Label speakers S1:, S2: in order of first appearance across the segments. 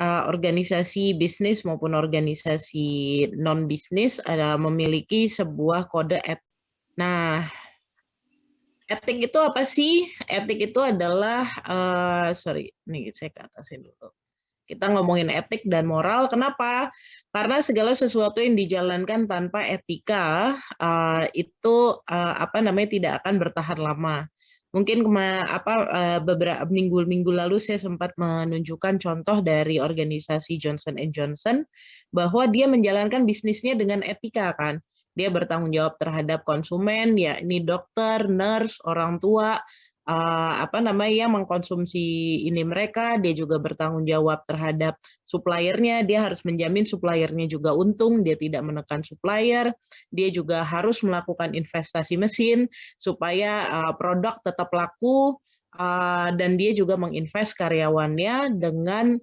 S1: Organisasi bisnis maupun organisasi non bisnis ada memiliki sebuah kode etik. Nah, etik itu apa sih? Etik itu adalah sorry, nih saya ke atasin dulu. Kita ngomongin etik dan moral, kenapa? Karena segala sesuatu yang dijalankan tanpa etika itu tidak akan bertahan lama. Mungkin beberapa minggu lalu saya sempat menunjukkan contoh dari organisasi Johnson & Johnson bahwa dia menjalankan bisnisnya dengan etika kan. Dia bertanggung jawab terhadap konsumen, ya ini dokter, nurse, orang tua, yang mengkonsumsi ini mereka, dia juga bertanggung jawab terhadap suppliernya, dia harus menjamin suppliernya juga untung, dia tidak menekan supplier, dia juga harus melakukan investasi mesin supaya produk tetap laku, dan dia juga menginvest karyawannya dengan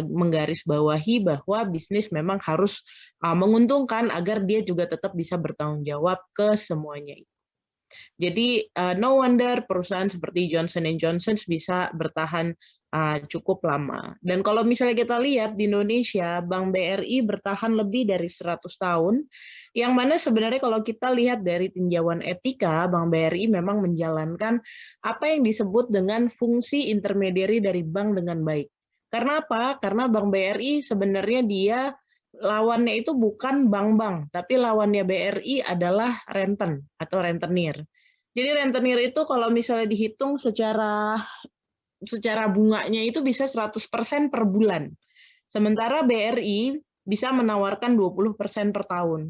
S1: menggarisbawahi bahwa bisnis memang harus menguntungkan agar dia juga tetap bisa bertanggung jawab ke semuanya. Jadi no wonder perusahaan seperti Johnson & Johnson bisa bertahan cukup lama. Dan kalau misalnya kita lihat di Indonesia, Bank BRI bertahan lebih dari 100 tahun, yang mana sebenarnya kalau kita lihat dari tinjauan etika, Bank BRI memang menjalankan apa yang disebut dengan fungsi intermediary dari bank dengan baik. Karena apa? Karena Bank BRI sebenarnya dia lawannya itu bukan bank-bank, tapi lawannya BRI adalah renten atau rentenir. Jadi rentenir itu kalau misalnya dihitung secara bunganya itu bisa 100% per bulan. Sementara BRI bisa menawarkan 20% per tahun.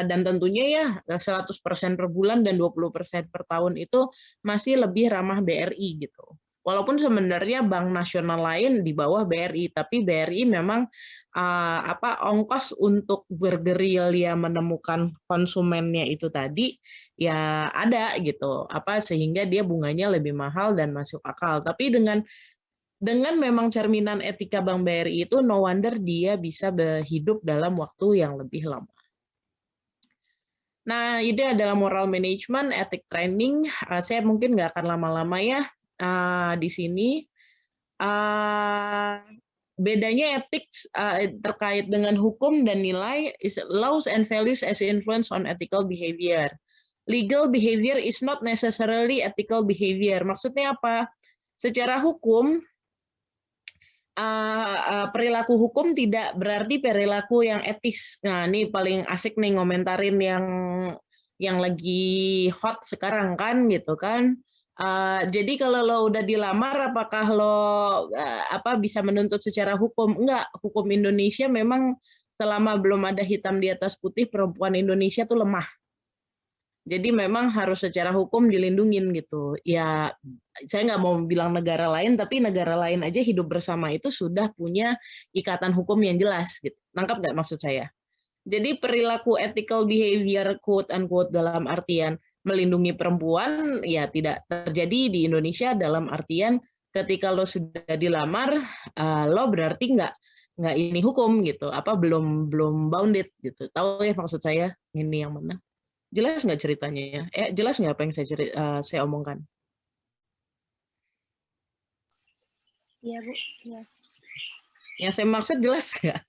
S1: Dan tentunya ya 100% per bulan dan 20% per tahun itu masih lebih ramah BRI gitu. Walaupun sebenarnya bank nasional lain di bawah BRI, tapi BRI memang ongkos untuk bergerilya menemukan konsumennya itu tadi ya ada gitu. Sehingga dia bunganya lebih mahal dan masuk akal. Tapi dengan memang cerminan etika Bank BRI itu, no wonder dia bisa hidup dalam waktu yang lebih lama. Nah, ini adalah moral management, ethic training. Saya mungkin nggak akan lama-lama ya di sini. Bedanya etik terkait dengan hukum dan nilai is laws and values as influence on ethical behavior. Legal behavior is not necessarily ethical behavior. Maksudnya apa? Secara hukum, perilaku hukum tidak berarti perilaku yang etis. Nah, ini paling asik nih ngomentarin yang lagi hot sekarang kan, gitu kan. Jadi kalau lo udah dilamar, apakah lo bisa menuntut secara hukum? Enggak, hukum Indonesia memang selama belum ada hitam di atas putih, perempuan Indonesia tuh lemah. Jadi memang harus secara hukum dilindungin gitu. Ya, saya nggak mau bilang negara lain, tapi negara lain aja hidup bersama itu sudah punya ikatan hukum yang jelas. Gitu. Nangkap nggak maksud saya? Jadi perilaku ethical behavior quote unquote dalam artian melindungi perempuan ya tidak terjadi di Indonesia dalam artian ketika lo sudah dilamar lo berarti nggak ini hukum gitu belum bounded gitu. Tahu ya maksud saya ini yang mana? Jelas nggak ceritanya ya? Jelas nggak apa yang saya omongkan?
S2: Iya, Bu. Jelas.
S1: Yang saya maksud jelas nggak?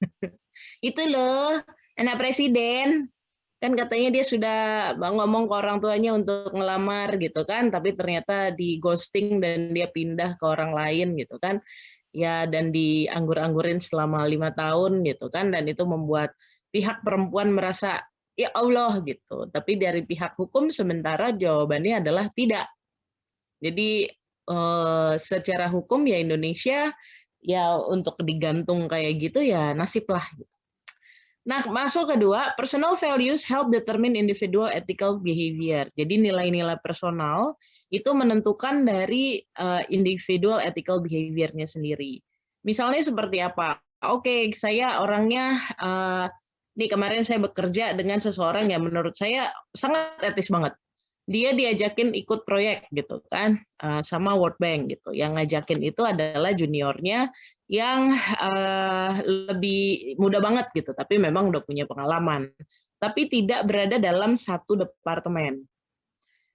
S1: Itu loh, anak presiden. Kan katanya dia sudah ngomong ke orang tuanya untuk ngelamar gitu kan, tapi ternyata di ghosting dan dia pindah ke orang lain gitu kan. Ya, dan dianggur-anggurin selama 5 tahun gitu kan, dan itu membuat pihak perempuan merasa ya Allah gitu. Tapi dari pihak hukum sementara jawabannya adalah tidak. Jadi secara hukum ya Indonesia ya untuk digantung kayak gitu ya nasib lah. Nah, masuk kedua, personal values help determine individual ethical behavior. Jadi nilai-nilai personal itu menentukan dari individual ethical behavior-nya sendiri. Misalnya seperti apa? Oke, saya orangnya nih kemarin saya bekerja dengan seseorang yang menurut saya sangat etis banget. Dia diajakin ikut proyek gitu kan sama World Bank gitu. Yang ngajakin itu adalah juniornya yang lebih muda banget gitu, tapi memang udah punya pengalaman. Tapi tidak berada dalam satu departemen.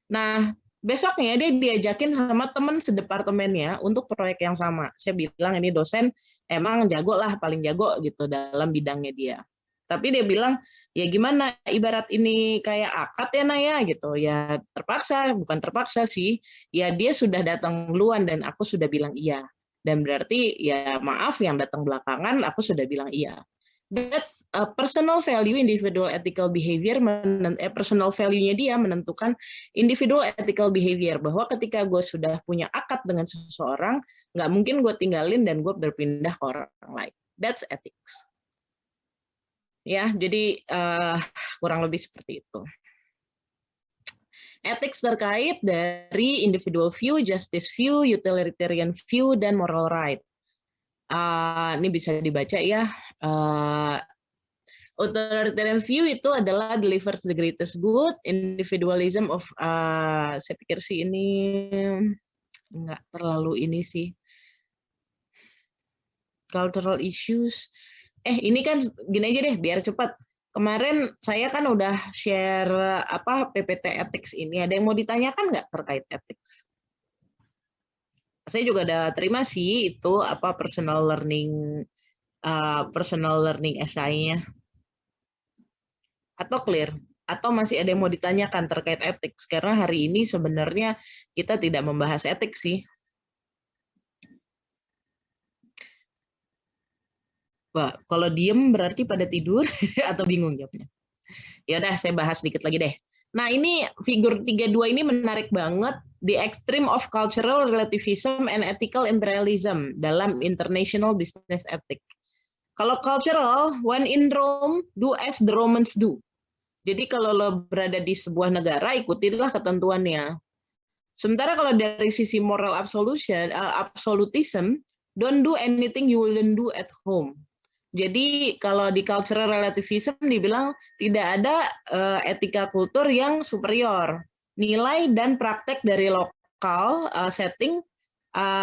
S1: Nah, Besoknya dia diajakin sama teman sedepartemennya untuk proyek yang sama. Saya bilang ini dosen emang jago lah, paling jago gitu dalam bidangnya dia. Tapi dia bilang, ya gimana, ibarat ini kayak akad ya Naya gitu. Ya terpaksa, bukan terpaksa sih. Ya dia sudah datang duluan dan aku sudah bilang iya. Dan berarti ya maaf yang datang belakangan, aku sudah bilang iya. That's a personal value, individual ethical behavior, personal value-nya dia menentukan individual ethical behavior, bahwa ketika gue sudah punya akad dengan seseorang, nggak mungkin gue tinggalin dan gue berpindah ke orang lain. That's ethics. Ya, jadi kurang lebih seperti itu. Ethics terkait dari individual view, justice view, utilitarian view, dan moral right. Ini bisa dibaca ya. Authoritarian view itu adalah delivers the greatest good, individualism of, saya pikir sih ini nggak terlalu ini sih, cultural issues. Ini kan gini aja deh, biar cepat. Kemarin saya kan udah share PPT ethics ini. Ada yang mau ditanyakan nggak terkait ethics? Saya juga ada terima sih itu personal learning essay-nya. Atau clear? Atau masih ada yang mau ditanyakan terkait ethics? Karena hari ini sebenarnya kita tidak membahas ethics sih. Wah, kalau diem berarti pada tidur atau bingung jawabnya. Ya udah, saya bahas sedikit lagi deh. Nah, ini figur 32 ini menarik banget, the extreme of cultural relativism and ethical imperialism dalam international business ethics. Kalau cultural, when in Rome, do as the Romans do. Jadi kalau lo berada di sebuah negara, ikutilah ketentuannya. Sementara kalau dari sisi moral absolutism, don't do anything you wouldn't do at home. Jadi kalau di cultural relativism dibilang tidak ada etika kultur yang superior. Nilai dan praktek dari lokal setting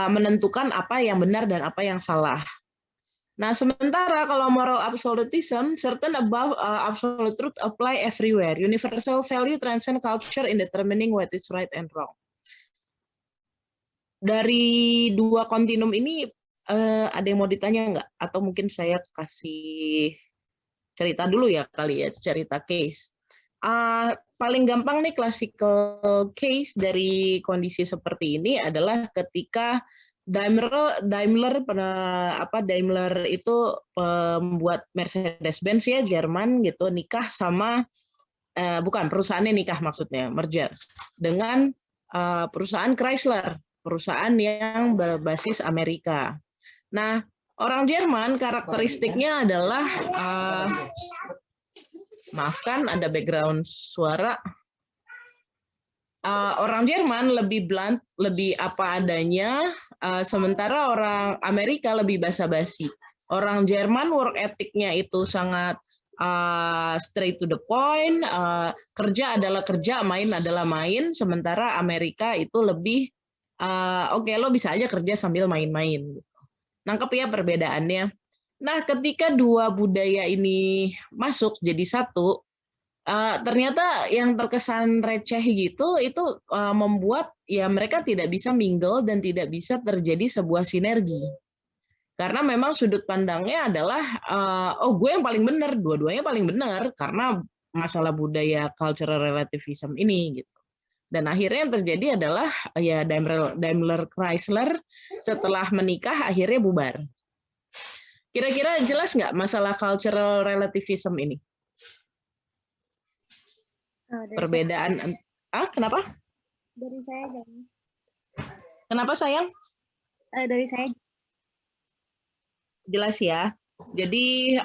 S1: menentukan apa yang benar dan apa yang salah. Nah, sementara kalau moral absolutism, certain above absolute truth apply everywhere. Universal value transcend culture in determining what is right and wrong. Dari dua kontinum ini, ada yang mau ditanya nggak? Atau mungkin saya kasih cerita dulu ya kali ya, cerita case. Paling gampang nih classical case dari kondisi seperti ini adalah ketika Daimler itu pembuat Mercedes-Benz ya, Jerman gitu, nikah sama bukan perusahaannya nikah maksudnya, merger dengan perusahaan Chrysler, perusahaan yang berbasis Amerika. Nah, orang Jerman karakteristiknya adalah maafkan ada background suara. Orang Jerman lebih blunt, lebih apa adanya, sementara orang Amerika lebih basa-basi. Orang Jerman work ethic-nya itu sangat straight to the point, kerja adalah kerja, main adalah main, sementara Amerika itu lebih oke, lo bisa aja kerja sambil main-main. Nangkep ya perbedaannya. Nah, ketika dua budaya ini masuk jadi satu, ternyata yang terkesan receh gitu itu membuat ya mereka tidak bisa mingle dan tidak bisa terjadi sebuah sinergi. Karena memang sudut pandangnya adalah gue yang paling benar, dua-duanya paling benar karena masalah budaya cultural relativism ini gitu. Dan akhirnya yang terjadi adalah ya Daimler Chrysler setelah menikah akhirnya bubar. Kira-kira jelas nggak masalah cultural relativism ini? Perbedaan kenapa?
S2: Dari saya dan
S1: Kenapa sayang?
S2: dari saya
S1: Jelas ya. Jadi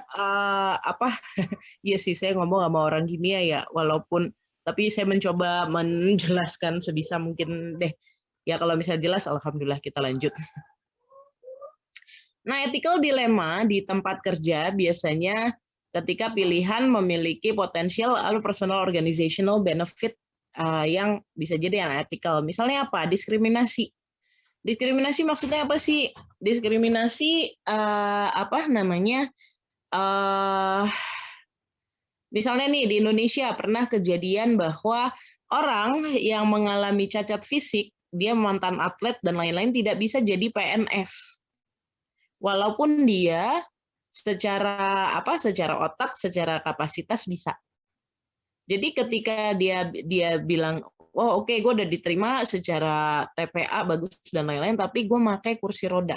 S1: ya sih saya ngomong sama orang kimia ya, walaupun tapi saya mencoba menjelaskan sebisa mungkin deh. Ya kalau misalnya jelas, alhamdulillah kita lanjut. Nah, ethical dilemma di tempat kerja biasanya ketika pilihan memiliki potensial atau personal organizational benefit yang bisa jadi yang ethical. Misalnya apa? Diskriminasi. Diskriminasi maksudnya apa sih? Diskriminasi Misalnya nih di Indonesia pernah kejadian bahwa orang yang mengalami cacat fisik, dia mantan atlet dan lain-lain tidak bisa jadi PNS. Walaupun dia secara otak, secara kapasitas bisa. Jadi ketika dia bilang, oh oke, gue udah diterima secara TPA bagus dan lain-lain, tapi gue pakai kursi roda.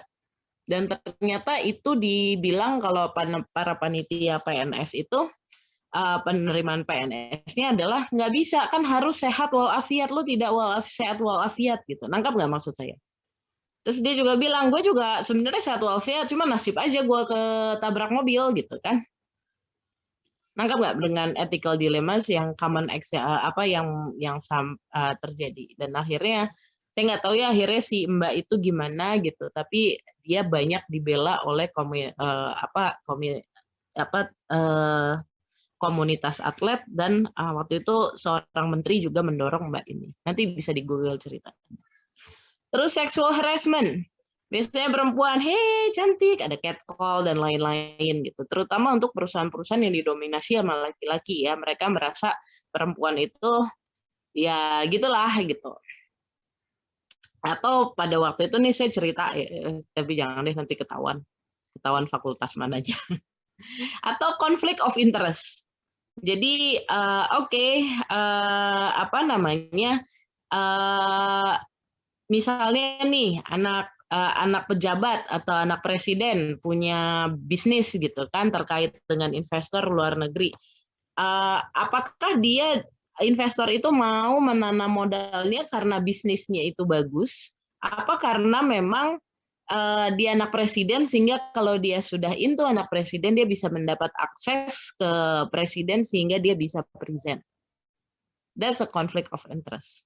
S1: Dan ternyata itu dibilang kalau para panitia PNS itu penerimaan PNS-nya adalah nggak bisa, kan harus sehat walafiat, lo tidak sehat walafiat gitu. Nangkap nggak maksud saya? Terus dia juga bilang, gue juga sebenarnya sehat walafiat, cuma nasib aja gue ketabrak mobil gitu kan. Nangkap nggak dengan ethical dilemmas yang common yang terjadi. Dan akhirnya saya nggak tahu ya akhirnya si Mbak itu gimana gitu, tapi dia banyak dibela oleh komunitas atlet dan waktu itu seorang menteri juga mendorong Mbak ini. Nanti bisa di Google ceritanya. Terus sexual harassment. Biasanya perempuan, hei cantik, ada catcall dan lain-lain gitu. Terutama untuk perusahaan-perusahaan yang didominasi sama laki-laki ya, mereka merasa perempuan itu ya gitulah gitu. Atau pada waktu itu nih saya cerita, tapi jangan deh nanti ketahuan fakultas mananya. Atau conflict of interest. Jadi misalnya nih anak pejabat atau anak presiden punya bisnis gitu kan terkait dengan investor luar negeri. Apakah investor itu mau menanam modalnya karena bisnisnya itu bagus? Apa karena memang dia anak presiden sehingga kalau dia sudah into anak presiden dia bisa mendapat akses ke presiden sehingga dia bisa present. That's a conflict of interest.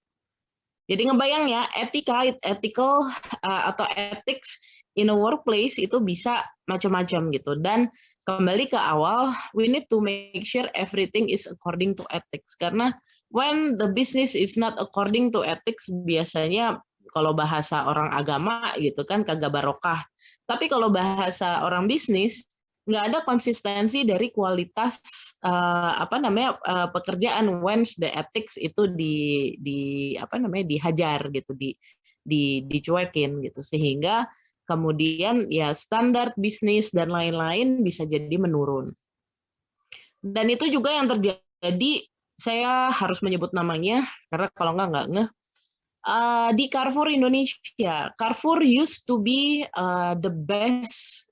S1: Jadi ngebayang ya, ethical atau ethics in a workplace itu bisa macam-macam gitu. Dan kembali ke awal, we need to make sure everything is according to ethics. Karena when the business is not according to ethics, biasanya kalau bahasa orang agama gitu kan kagak barokah. Tapi kalau bahasa orang bisnis, nggak ada konsistensi dari kualitas pekerjaan once the ethics itu dihajar gitu, dicuekin gitu, sehingga kemudian ya standar bisnis dan lain-lain bisa jadi menurun. Dan itu juga yang terjadi, saya harus menyebut namanya karena kalau nggak ngeh. Di Carrefour Indonesia, Carrefour used to be the best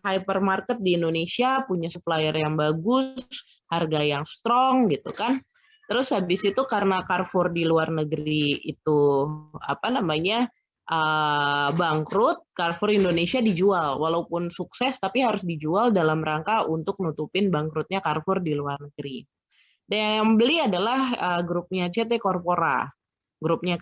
S1: hypermarket di Indonesia, punya supplier yang bagus, harga yang strong gitu kan. Terus habis itu karena Carrefour di luar negeri itu bangkrut, Carrefour Indonesia dijual, walaupun sukses tapi harus dijual dalam rangka untuk nutupin bangkrutnya Carrefour di luar negeri. Dan yang beli adalah grupnya CT Corpora, grupnya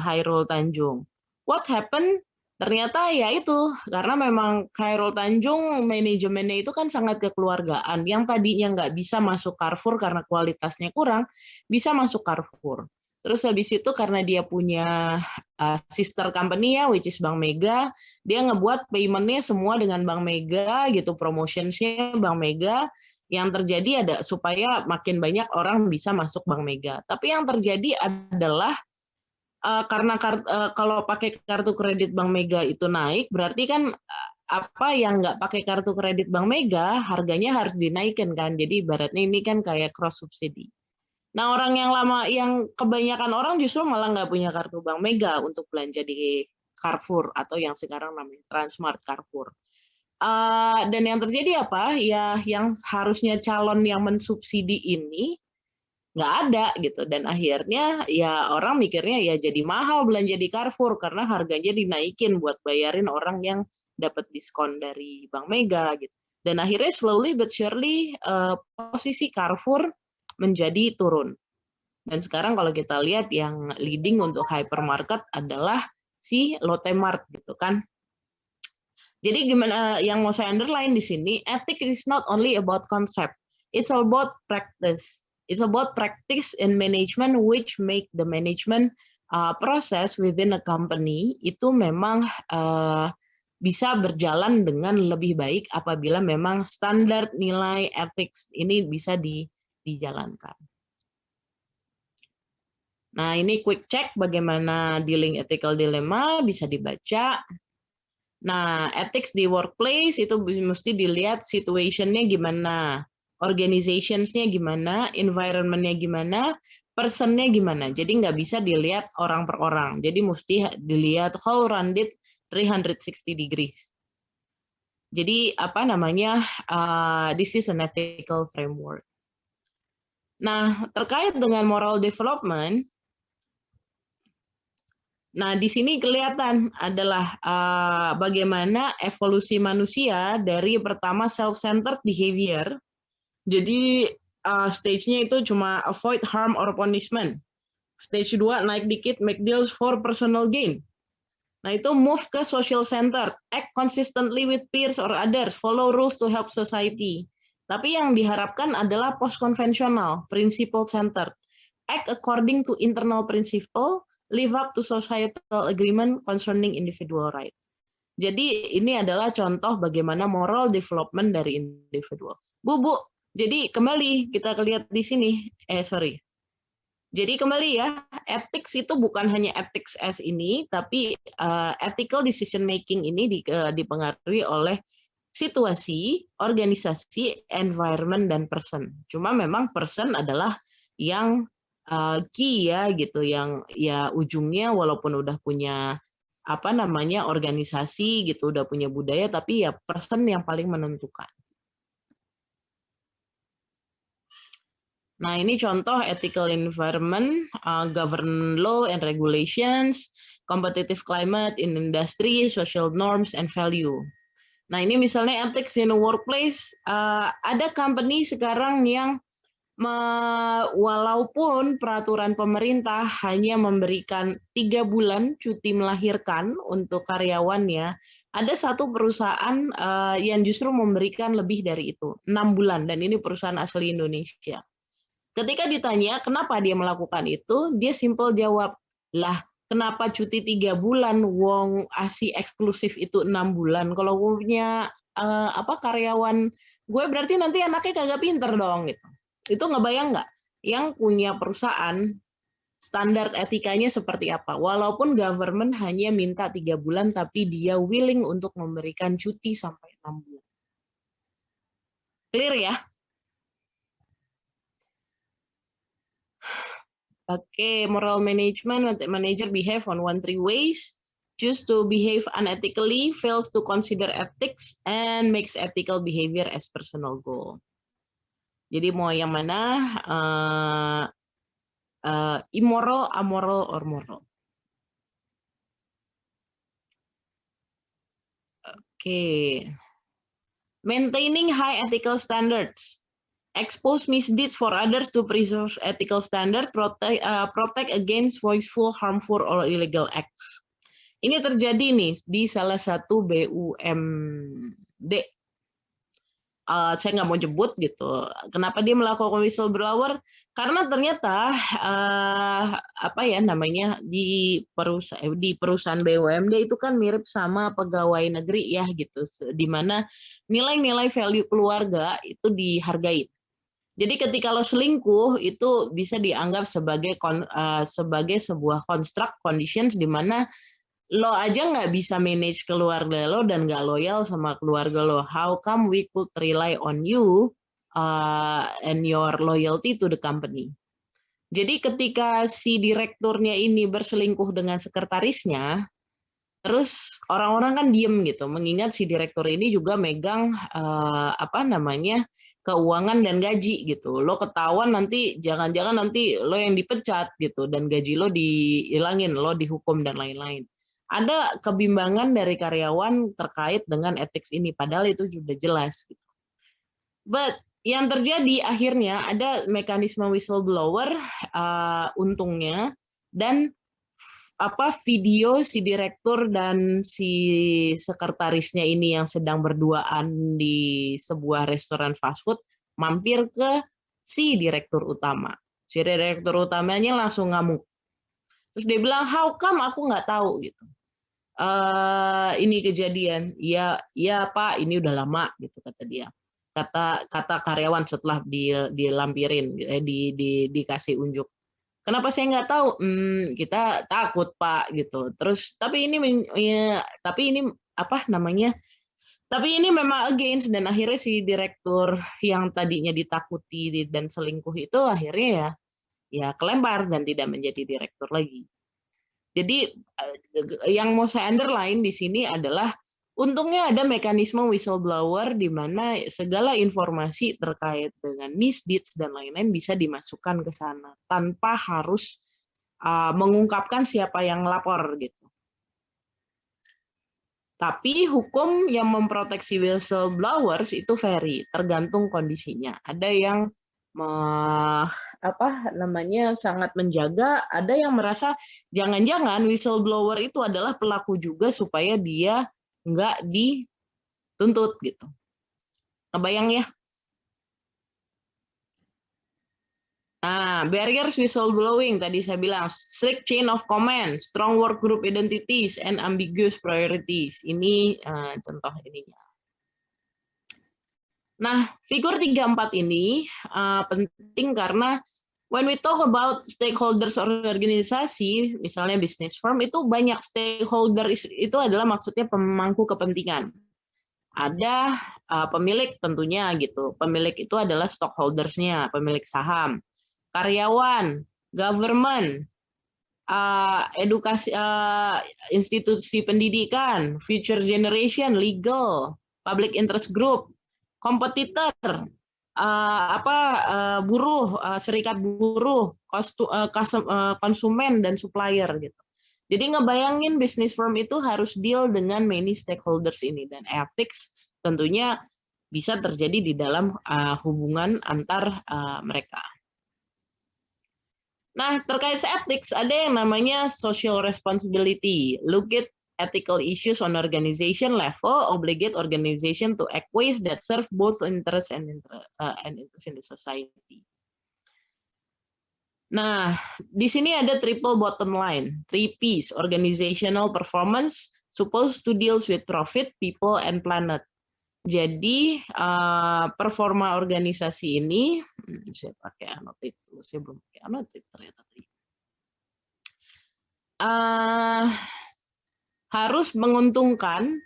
S1: Hairul Tanjung. What happened? Ternyata ya itu, karena memang Khairul Tanjung manajemennya itu kan sangat kekeluargaan. Yang tadinya nggak bisa masuk Carrefour karena kualitasnya kurang, bisa masuk Carrefour. Terus habis itu karena dia punya sister company ya, which is Bank Mega, dia ngebuat payment-nya semua dengan Bank Mega gitu, promotions-nya Bank Mega. Yang terjadi ada supaya makin banyak orang bisa masuk Bank Mega. Tapi yang terjadi adalah karena kalau pakai kartu kredit Bank Mega itu naik, berarti kan apa yang nggak pakai kartu kredit Bank Mega harganya harus dinaikkan kan. Jadi ibaratnya ini kan kayak cross subsidi. Nah orang yang lama, yang kebanyakan orang justru malah nggak punya kartu Bank Mega untuk belanja di Carrefour atau yang sekarang namanya Transmart Carrefour. Dan yang terjadi apa? Ya yang harusnya calon yang mensubsidi ini nggak ada gitu, dan akhirnya ya orang mikirnya ya jadi mahal belanja di Carrefour karena harganya dinaikin buat bayarin orang yang dapat diskon dari Bank Mega gitu. Dan akhirnya slowly but surely posisi Carrefour menjadi turun. Dan sekarang kalau kita lihat yang leading untuk hypermarket adalah si Lotte Mart gitu kan. Jadi gimana yang mau saya underline di sini, ethics is not only about concept, it's all about practice. It's about practice in management which make the management process within a company itu memang bisa berjalan dengan lebih baik apabila memang standar nilai ethics ini bisa dijalankan. Nah, ini quick check bagaimana dealing ethical dilemma, bisa dibaca. Nah, ethics di workplace itu mesti dilihat situation-nya gimana, organizations-nya gimana, environment-nya gimana, person-nya gimana. Jadi nggak bisa dilihat orang per orang. Jadi mesti dilihat whole rounded 360 degrees. Jadi apa namanya, this is an ethical framework. Nah, terkait dengan moral development, nah, di sini kelihatan adalah bagaimana evolusi manusia dari pertama self-centered behavior. Jadi stage-nya itu cuma avoid harm or punishment. Stage 2 naik dikit, make deals for personal gain. Nah, itu move ke social centered, act consistently with peers or others, follow rules to help society. Tapi yang diharapkan adalah post-konvensional, principle centered, act according to internal principle, live up to societal agreement concerning individual right. Jadi ini adalah contoh bagaimana moral development dari individual. Bu, jadi kembali kita lihat di sini. Jadi kembali ya, ethics itu bukan hanya ethics as ini, tapi ethical decision making ini dipengaruhi oleh situasi, organisasi, environment, dan person. Cuma memang person adalah yang key ya gitu, yang ya ujungnya walaupun udah punya apa namanya organisasi gitu, udah punya budaya, tapi ya person yang paling menentukan. Nah, ini contoh ethical environment, govern law and regulations, competitive climate in industry, social norms and value. Nah, ini misalnya ethics in a workplace, ada company sekarang yang walaupun peraturan pemerintah hanya memberikan 3 bulan cuti melahirkan untuk karyawannya, ada satu perusahaan yang justru memberikan lebih dari itu, 6 bulan, dan ini perusahaan asli Indonesia. Ketika ditanya kenapa dia melakukan itu, dia simpel jawab, lah kenapa cuti 3 bulan, wong ASI eksklusif itu 6 bulan, kalau punya karyawan gue berarti nanti anaknya kagak pinter dong gitu. Itu ngebayang nggak? Yang punya perusahaan standar etikanya seperti apa? Walaupun government hanya minta 3 bulan, tapi dia willing untuk memberikan cuti sampai 6 bulan. Clear ya? Oke, moral management, manager behave on 1-3 ways. Choose to behave unethically, fails to consider ethics, and makes ethical behavior as personal goal. Jadi mau yang mana, immoral, amoral, or moral. Oke. Maintaining high ethical standards. Expose misdeeds for others to preserve ethical standard, protect against wasteful, harmful, or illegal acts. Ini terjadi nih di salah satu BUMD. Saya nggak mau jemput gitu. Kenapa dia melakukan whistleblower? Karena ternyata di perusahaan BUMD itu kan mirip sama pegawai negeri ya gitu, di mana nilai-nilai value keluarga itu dihargai. Jadi ketika lo selingkuh itu bisa dianggap sebagai sebuah construct conditions di mana lo aja nggak bisa manage keluarga lo dan nggak loyal sama keluarga lo. How come we could rely on you and your loyalty to the company? Jadi ketika si direkturnya ini berselingkuh dengan sekretarisnya, terus orang-orang kan diem gitu, mengingat si direktur ini juga megang keuangan dan gaji gitu. Lo ketahuan nanti, jangan-jangan nanti lo yang dipecat gitu, dan gaji lo dihilangin, lo dihukum dan lain-lain. Ada kebimbangan dari karyawan terkait dengan ethics ini, padahal itu sudah jelas. Gitu. But yang terjadi akhirnya ada mekanisme whistleblower, untungnya, dan video si direktur dan si sekretarisnya ini yang sedang berduaan di sebuah restoran fast food mampir ke si direktur utama. Si direktur utamanya langsung ngamuk. Terus dia bilang, how come aku nggak tahu gitu. ini kejadian. Iya, iya Pak, ini udah lama gitu kata dia. Kata karyawan setelah dilampirin, dikasih unjuk. Kenapa saya nggak tahu? Kita takut Pak gitu. Terus tapi ini apa namanya? Tapi ini memang against, dan akhirnya si direktur yang tadinya ditakuti dan selingkuh itu akhirnya ya kelempar dan tidak menjadi direktur lagi. Jadi yang mau saya underline di sini adalah untungnya ada mekanisme whistleblower di mana segala informasi terkait dengan misdeeds dan lain-lain bisa dimasukkan ke sana tanpa harus mengungkapkan siapa yang melapor gitu. Tapi hukum yang memproteksi whistleblowers itu vary, tergantung kondisinya. Ada yang sangat menjaga, ada yang merasa jangan-jangan whistleblower itu adalah pelaku juga supaya dia nggak dituntut gitu. Kebayang ya? Nah, barriers whistleblowing tadi saya bilang strict chain of command, strong work group identities, and ambiguous priorities. Ini contoh ininya. Nah, figur 34 ini penting karena when we talk about stakeholders organisasi, misalnya business firm, itu banyak stakeholder itu adalah maksudnya pemangku kepentingan. Ada pemilik tentunya gitu. Pemilik itu adalah stockholders-nya, pemilik saham. Karyawan, government, edukasi, institusi pendidikan, future generation, legal, public interest group, kompetitor, buruh, serikat buruh, konsumen dan supplier gitu. Jadi ngebayangin bisnis firm itu harus deal dengan many stakeholders ini, dan ethics tentunya bisa terjadi di dalam hubungan antar mereka. Nah, terkait ethics ada yang namanya social responsibility. Look at ethical issues on organization level, obligate organization to act ways that serve both interest and interest in the society. Nah, di sini ada triple bottom line, 3 Ps, organizational performance, supposed to deals with profit, people, and planet. Jadi performa organisasi ini, saya pakai annotate dulu, saya belum pakai annotate ternyata. Harus menguntungkan,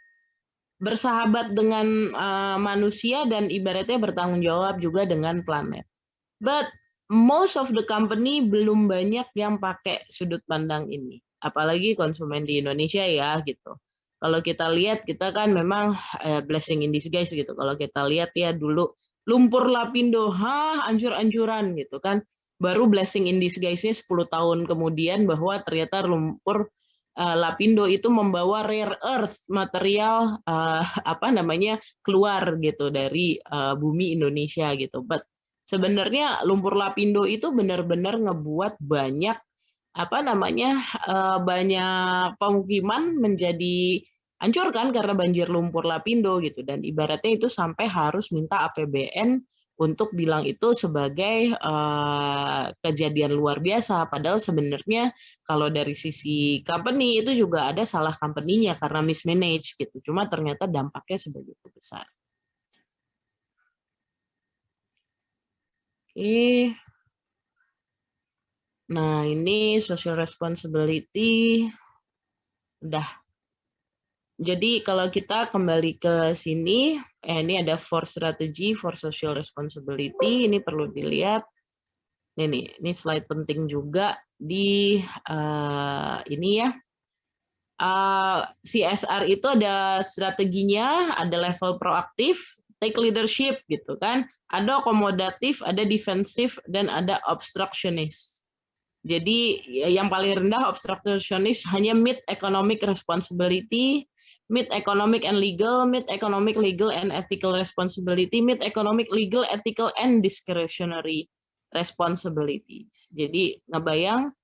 S1: bersahabat dengan manusia, dan ibaratnya bertanggung jawab juga dengan planet. But most of the company belum banyak yang pakai sudut pandang ini, apalagi konsumen di Indonesia ya gitu. Kalau kita lihat, kita kan memang blessing in disguise gitu. Kalau kita lihat ya dulu lumpur lapindo, ancur-ancuran gitu kan. Baru blessing in disguise-nya 10 tahun kemudian bahwa ternyata lumpur lapindo itu membawa rare earth material keluar gitu dari bumi Indonesia gitu. But sebenarnya lumpur lapindo itu benar-benar ngebuat banyak banyak pemukiman menjadi hancur kan karena banjir lumpur lapindo gitu, dan ibaratnya itu sampai harus minta APBN untuk bilang itu sebagai kejadian luar biasa, padahal sebenarnya kalau dari sisi company itu juga ada salah company-nya karena mismanage gitu, cuma ternyata dampaknya sebegitu besar. Oke. Nah, ini social responsibility. Udah. Jadi kalau kita kembali ke sini, ini ada 4 strategy for social responsibility. Ini perlu dilihat. Ini slide penting juga di ini ya. CSR itu ada strateginya, ada level proaktif, take leadership gitu kan. Ada akomodatif, ada defensif, dan ada obstructionist. Jadi yang paling rendah obstructionist hanya meet economic responsibility, meet economic and legal, meet economic, legal, and ethical responsibility, meet economic, legal, ethical, and discretionary responsibilities. Jadi ngebayang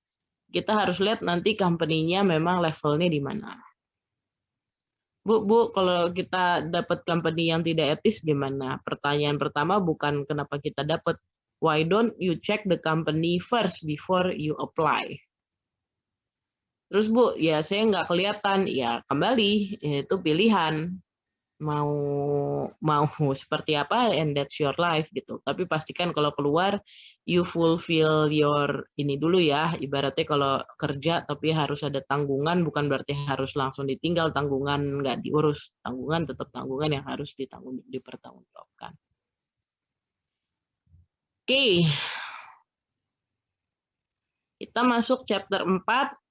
S1: kita harus lihat nanti company-nya memang levelnya di mana. Bu, kalau kita dapat company yang tidak etis gimana? Pertanyaan pertama bukan kenapa kita dapat. Why don't you check the company first before you apply? Terus Bu, ya saya nggak kelihatan, ya kembali itu pilihan mau seperti apa, and that's your life gitu. Tapi pastikan kalau keluar you fulfill your ini dulu ya. Ibaratnya kalau kerja tapi harus ada tanggungan, bukan berarti harus langsung ditinggal, tanggungan nggak diurus. Tanggungan tetap tanggungan yang harus dipertanggungjawabkan. Oke. Kita masuk chapter 4.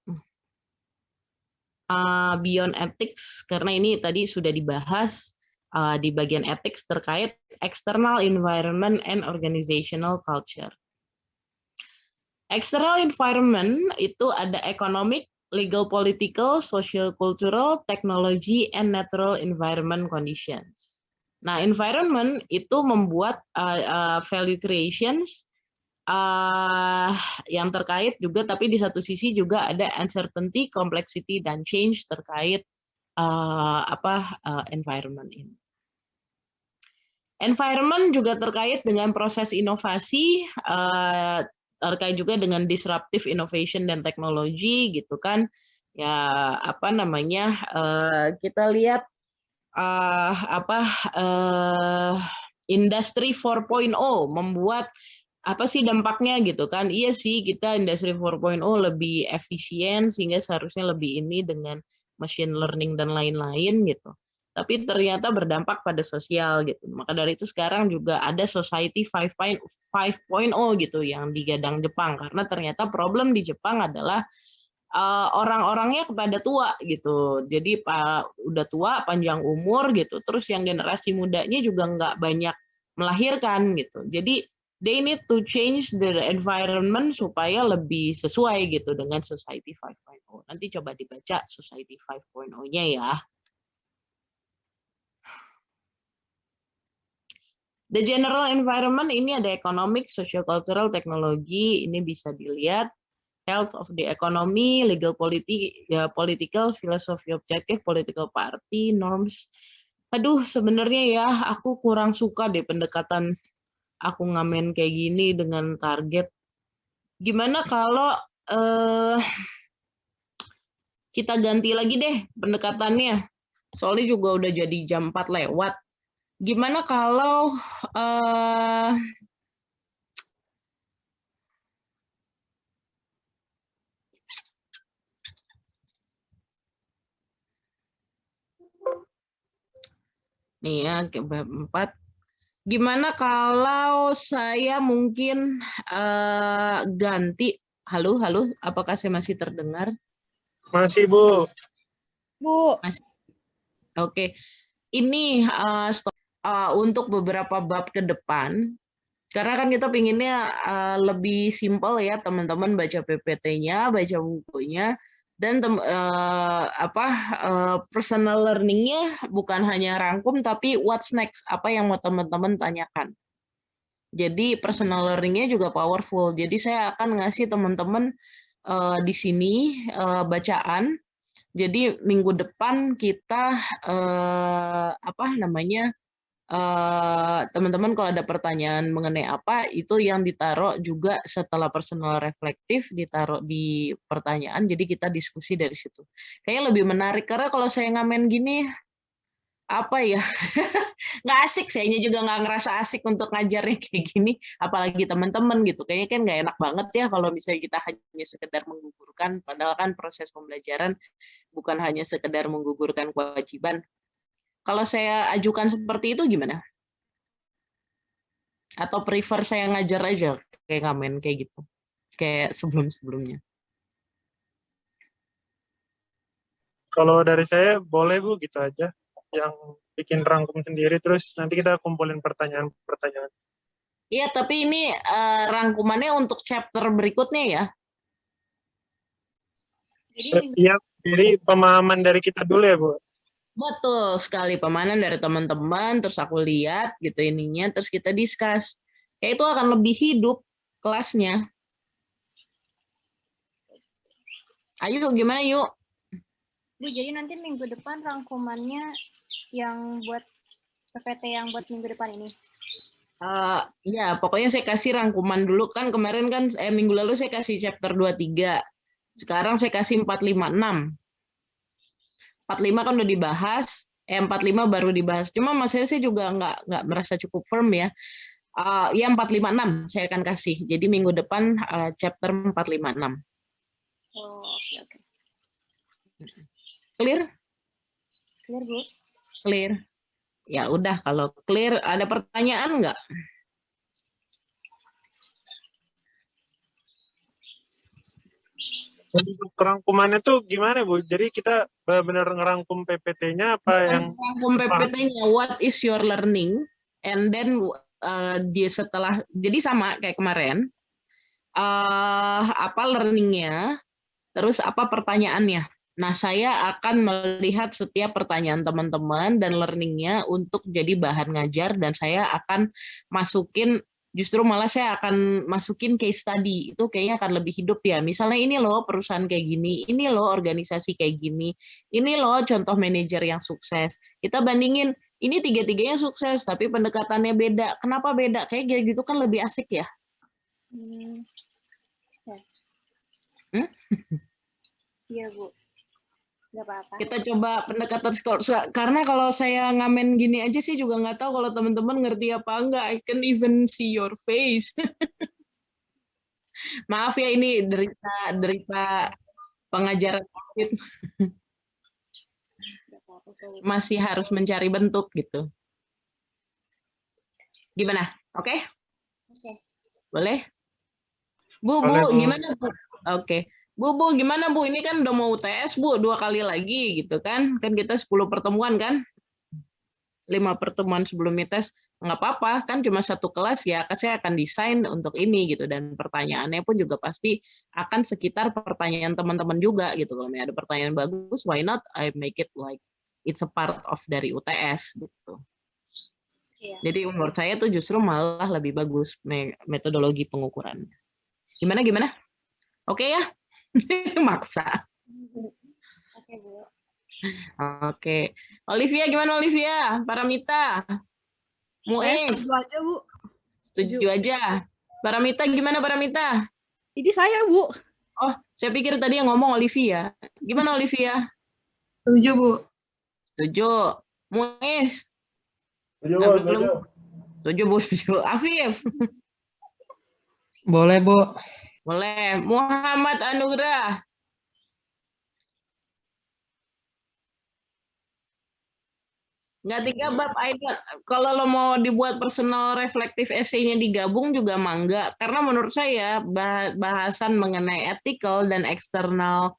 S1: Beyond ethics, karena ini tadi sudah dibahas di bagian ethics terkait external environment and organizational culture. External environment itu ada economic, legal, political, social, cultural, technology, and natural environment conditions. Nah, environment itu membuat value creations yang terkait juga, tapi di satu sisi juga ada uncertainty, complexity, dan change terkait environment ini. Environment juga terkait dengan proses inovasi, terkait juga dengan disruptive innovation dan teknologi gitu kan. Ya kita lihat industri 4.0 membuat apa sih dampaknya gitu kan. Iya sih, kita industri 4.0 lebih efisien sehingga seharusnya lebih ini dengan machine learning dan lain-lain gitu. Tapi ternyata berdampak pada sosial gitu. Maka dari itu sekarang juga ada society 5.0 gitu yang digadang Jepang, karena ternyata problem di Jepang adalah orang-orangnya kepada tua gitu. Jadi udah tua, panjang umur gitu. Terus yang generasi mudanya juga nggak banyak melahirkan gitu. Jadi they need to change the environment supaya lebih sesuai gitu dengan Society 5.0. Nanti coba dibaca Society 5.0-nya ya. The general environment ini ada economic, socio-cultural, teknologi, ini bisa dilihat. Health of the economy, legal, political, philosophy, objective, political party, norms. Aduh, sebenarnya ya aku kurang suka deh pendekatan aku ngamen kayak gini dengan target. Gimana kalau kita ganti lagi deh pendekatannya. Soalnya juga udah jadi jam 4 lewat. Gimana kalau nih ya, bab 4. Gimana kalau saya mungkin ganti. Halo, apakah saya masih terdengar?
S3: Masih, Bu.
S2: Bu.
S1: Masih. Oke. Ini untuk beberapa bab ke depan, karena kan kita pinginnya lebih simpel ya teman-teman, baca PPT-nya, baca bukunya, dan personal learning-nya bukan hanya rangkum, tapi what's next, apa yang mau teman-teman tanyakan. Jadi personal learning-nya juga powerful. Jadi saya akan ngasih teman-teman di sini bacaan. Jadi minggu depan kita teman-teman kalau ada pertanyaan mengenai apa, itu yang ditaruh juga setelah personal reflektif, ditaruh di pertanyaan, jadi kita diskusi dari situ. Kayaknya lebih menarik, karena kalau saya ngamen gini, apa ya, nggak asik, sayanya juga nggak ngerasa asik untuk ngajarnya kayak gini, apalagi teman-teman gitu. Kayaknya kan nggak enak banget ya kalau misalnya kita hanya sekedar menggugurkan, padahal kan proses pembelajaran bukan hanya sekedar menggugurkan kewajiban. Kalau saya ajukan seperti itu gimana? Atau prefer saya ngajar aja kayak ngamen kayak gitu, kayak sebelum-sebelumnya?
S3: Kalau dari saya boleh, Bu, gitu aja. Yang bikin rangkum sendiri, terus nanti kita kumpulin pertanyaan-pertanyaan.
S1: Iya, tapi ini rangkumannya untuk chapter berikutnya ya.
S3: Iya, jadi pemahaman dari kita dulu ya, Bu.
S1: Betul sekali, pemahaman dari teman-teman, terus aku lihat gitu ininya, terus kita discuss. Kayak itu akan lebih hidup kelasnya. Ayo, gimana yuk?
S2: Bu, jadi nanti minggu depan rangkumannya yang buat PPT yang buat minggu depan ini.
S1: Ya, pokoknya saya kasih rangkuman dulu kan, kemarin kan minggu lalu saya kasih chapter 23. Sekarang saya kasih 456. 45 kan udah dibahas, 45 baru dibahas. Cuma mas saya sih juga nggak merasa cukup firm ya. Ya 456 saya akan kasih. Jadi minggu depan chapter 456.
S2: Oh, oke.
S1: Clear?
S2: Clear, Bu.
S1: Clear. Ya udah, kalau clear, ada pertanyaan nggak?
S3: Untuk rangkumannya tuh gimana, Bu? Jadi kita benar-benar ngerangkum PPT-nya apa yang
S1: Rangkum PPT-nya, what is your learning? And then dia setelah, jadi sama kayak kemarin, apa learning-nya, terus apa pertanyaannya. Nah, saya akan melihat setiap pertanyaan teman-teman dan learning-nya untuk jadi bahan ngajar, dan saya akan masukin, justru malah saya akan masukin case study, itu kayaknya akan lebih hidup ya. Misalnya ini loh perusahaan kayak gini, ini loh organisasi kayak gini, ini loh contoh manajer yang sukses. Kita bandingin, ini tiga-tiganya sukses, tapi pendekatannya beda. Kenapa beda? Kayak gitu kan lebih asik ya.
S2: Iya, Bu. Nggak apa-apa.
S1: Kita coba pendekatan skor. Karena kalau saya ngamen gini aja sih juga nggak tahu kalau teman-teman ngerti apa enggak. I can even see your face. Maaf ya, ini derita pengajaran COVID. Masih harus mencari bentuk gitu. Gimana? Oke? Boleh? Bu, gimana Bu? Oke. Bu, gimana Bu? Ini kan udah mau UTS Bu, 2 kali lagi gitu kan. Kan kita 10 pertemuan kan. 5 pertemuan sebelum tes, nggak apa-apa, kan cuma satu kelas ya, saya akan desain untuk ini gitu, dan pertanyaannya pun juga pasti akan sekitar pertanyaan teman-teman juga gitu. Kalau ada pertanyaan bagus, why not I make it like it's a part of dari UTS gitu. Jadi menurut saya tuh justru malah lebih bagus metodologi pengukurannya. Gimana? Oke ya? Maksa.
S2: Oke, Bu.
S1: Oke. Olivia, gimana Olivia? Paramita?
S4: Setuju aja, Bu.
S1: Setuju aja. Paramita, gimana Paramita?
S4: Ini saya, Bu.
S1: Oh, saya pikir tadi yang ngomong Olivia. Gimana Olivia?
S4: Setuju, Bu.
S1: Setuju. Muis? Setuju, Bu. Setuju. Afif?
S5: Boleh, Bu.
S1: Boleh. Muhammad Anugrah? Nggak 3 bab, kalau lo mau dibuat personal reflective essay-nya digabung juga mangga, karena menurut saya bahasan mengenai ethical dan external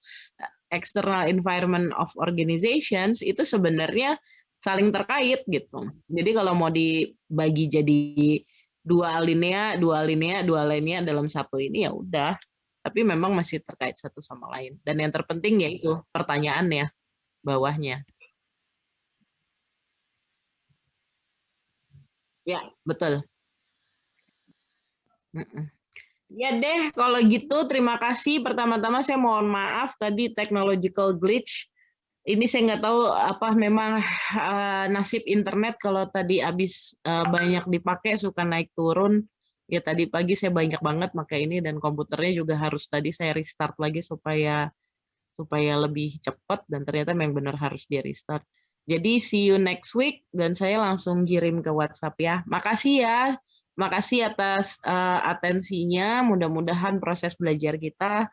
S1: environment of organizations itu sebenarnya saling terkait gitu. Jadi kalau mau dibagi jadi dua alinea dalam satu ini ya udah, tapi memang masih terkait satu sama lain. Dan yang terpenting yaitu pertanyaannya bawahnya. Ya, betul. Ya deh, kalau gitu terima kasih. Pertama-tama saya mohon maaf tadi technological glitch. Ini saya nggak tahu apa memang nasib internet kalau tadi habis banyak dipakai suka naik turun. Ya tadi pagi saya banyak banget pakai ini dan komputernya juga harus tadi saya restart lagi supaya lebih cepat, dan ternyata memang benar harus di restart. Jadi see you next week, dan saya langsung kirim ke WhatsApp ya. Makasih ya. Makasih atas atensinya. Mudah-mudahan proses belajar kita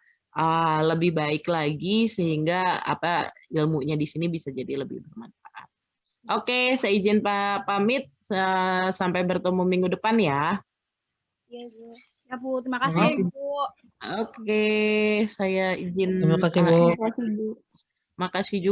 S1: lebih baik lagi sehingga ilmunya di sini bisa jadi lebih bermanfaat. Oke, saya izin pamit. Sampai bertemu minggu depan ya.
S2: Iya, Bu.
S4: Ya, Bu. Terima kasih, Bu.
S1: Oke, saya izin.
S5: Terima kasih, Bu.
S1: Makasih juga.